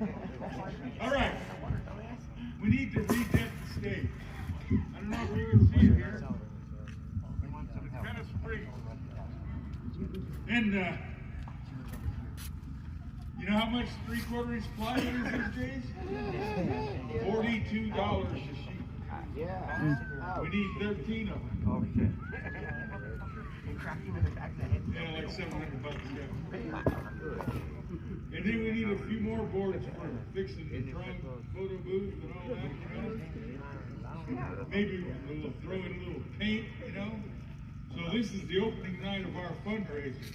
All right. We need to redent the stage. I don't know if you can see it here. It's kind of spring. And you know how much 3/4 inch plywood is these days? $42 a sheet. Yeah. We need 13 of them. Yeah, like $700 yeah. And then we need a few more boards for fixing the Prom photo booth and all that, you know. Maybe we'll throw in a little paint, you know. So this is the opening night of our fundraiser.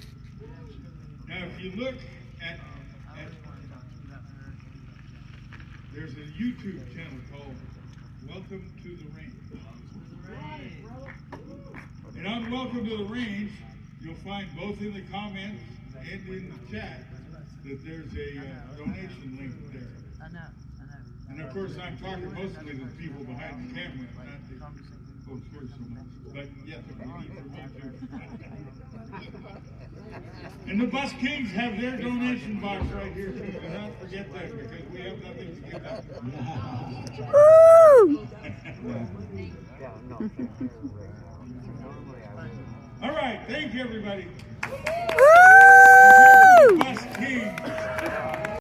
Now if you look at there's a YouTube channel called Welcome to the Range. And on Welcome to the Range, you'll find both in the comments and in the chat that there's a donation link there. And of course, I'm talking mostly to the people behind the camera, not the folks here so much. But yes, we need for me too. And the Bus Kings have their donation box right here too. Do not forget that because we have nothing to give out. Woo! All right, thank you everybody. Woo! Bus Kings.